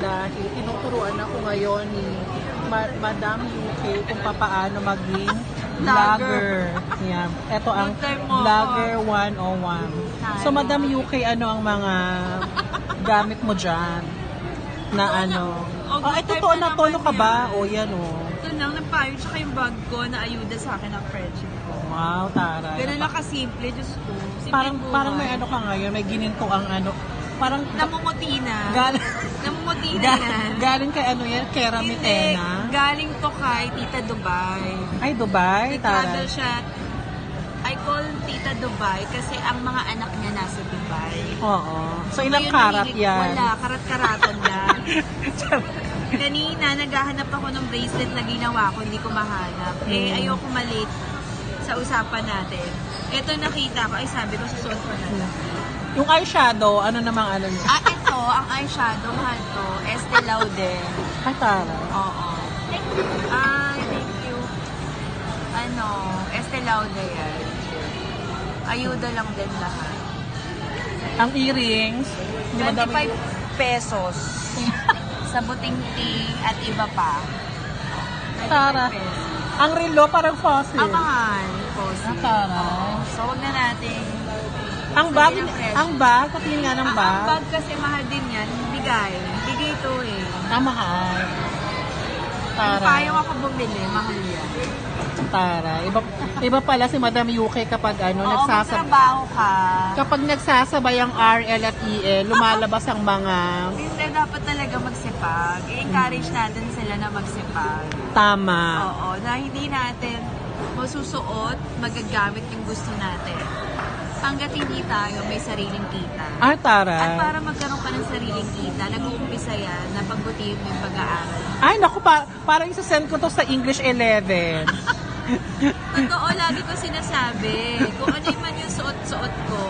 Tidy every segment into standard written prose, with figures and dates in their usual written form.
dahil tinuturuan ako ngayon ni Madam UK kung paano maging vlogger. Yan. Ito ang Vlogger 101. So, Madam UK, ano ang mga gamit mo dyan? Na ano? Oh, ay, totoo na, tono ka ba? O, yan o. Ito lang, nagpayo, tsaka yung bag ko na ayuda sa akin ng friendship ko. Wow, taray. Ganun lang kasimple, Diyos ko. Parang may ano ka ngayon, may gininto ang ano. Parang namumuti na. Namumuti na yan. Galing kay ano yan? Keramitena? Galing to kay Tita Dubai. Ay, Dubai? Nag-travel siya. I call Tita Dubai kasi ang mga anak niya nasa Dubai. Oo. So, ilang Ngayon, karat yan? Wala, karat-karatan lang. Kanina, naghahanap ako ng bracelet na ginawa ko, hindi ko mahanap. Eh, ayoko malate sa usapan natin. Ito nakita ko, ay sabi ko, susuot ko na lang. Yung eyeshadow, ano namang ano niya? Ito, ang eyeshadow, mahal to. Estee Lauder. Ay, taray. Oo. Thank you. Estee Lauder yan. Ayuda lang din lahat. Ang earrings, hindi madami. 25 pesos. Sa buting-ting at iba pa. Tara. 25 pesos. Ang relo, parang fossil. Ang mahal. Fossil. Taray. So, huwag na natin. Ang bag, katingin nga ng Ang bag. bag kasi mahal din yan. Bigay. Bigay ito eh. Mahal. Kung Tara. payong ako bumili, mahal yan. Tara. Iba pala si Madam UK kapag ano, Oo, magtrabaho ka. kapag nagsasabay ang RL at EL, lumalabas ang mga Hindi dapat talaga magsipag. I-encourage natin sila na magsipag. tama. Oo, na hindi natin masusuot, magagamit yung gusto natin. Hanggat hindi tayo may sariling kita. Ah, At taray. para magkaroon ka ng sariling kita, nag-uumpisa yan na pagbutihin mo yung pag-aaral. Ay, naku, parang isa-send ko to sa English 11. Totoo, lagi ko sinasabi, kung ano man yung suot-suot ko,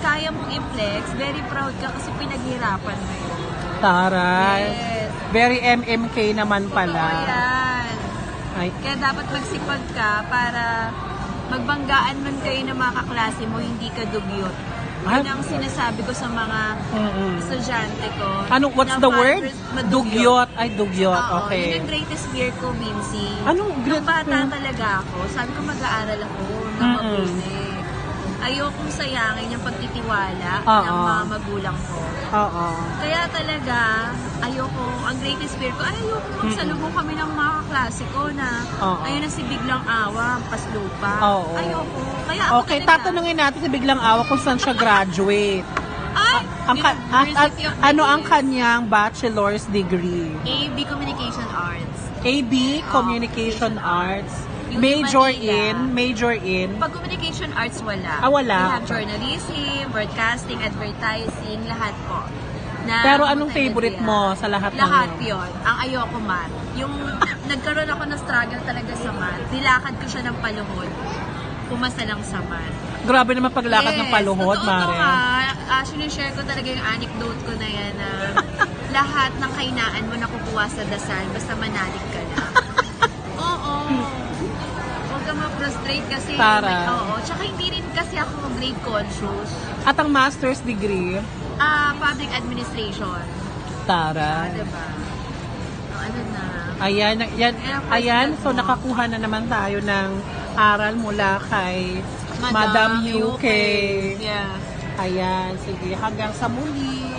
kaya mong i-flex, very proud ka kasi pinaghirapan mo yun. Taray. Yes. Very MMK naman pala. Totoo yan. Ay, Kaya dapat magsipag ka para magbanggaan man kayo ng mga kaklase mo, hindi ka dugyot. Yun ang sinasabi ko sa mga estudyante ko. Ano, what's na the word? madugyot. Dugyot. Ay, dugyot. Oo, Okay. yun yung greatest fear ko, Vinci. Anong Nung great bata fear? talaga ako, sabi ko mag-aaral ako na mabuti. Ayokong sayangin yung pagtitiwala ng mga magulang ko. Oo. Kaya talaga, ayoko, ang greatest fear ko, ayoko magsalubong kami ng mga kaklase ko na ayun na si Biglang Awa, paslupa. Oo. Ayoko. Kaya ako Okay, talaga, tatanungin natin si Biglang Awa kung saan siya graduate. University of Ano ang Philippines. kanyang bachelor's degree? AB Communication Arts. AB Communication Arts. Yung Major Manila. in. Pag Communication Arts, wala. Ah, wala. We have journalism, broadcasting, advertising, lahat po. Na Pero anong multimedia. favorite mo sa lahat ng Lahat yun? yun. Ang ayoko math. Yung nagkaroon ako ng struggle talaga sa math, nilakad ko siya ng paluhod. Pumasa lang sa math. Grabe naman paglakad ng paluhod, totoo to, Mare. ha. Actually, share ko talaga yung anecdote ko na yan na lahat ng kainaan mo nakukuha sa dasal basta manalig ka na. Oo. Huwag ka ma-frustrate kasi. Tara. Oo. Tsaka hindi rin kasi ako grade conscious. At ang master's degree? Public administration. Tara. Diba? Ano na? Ayan, so nakakuha na naman tayo ng aral mula kay Madam UK. Yes. Ayan, sige, hanggang sa muli.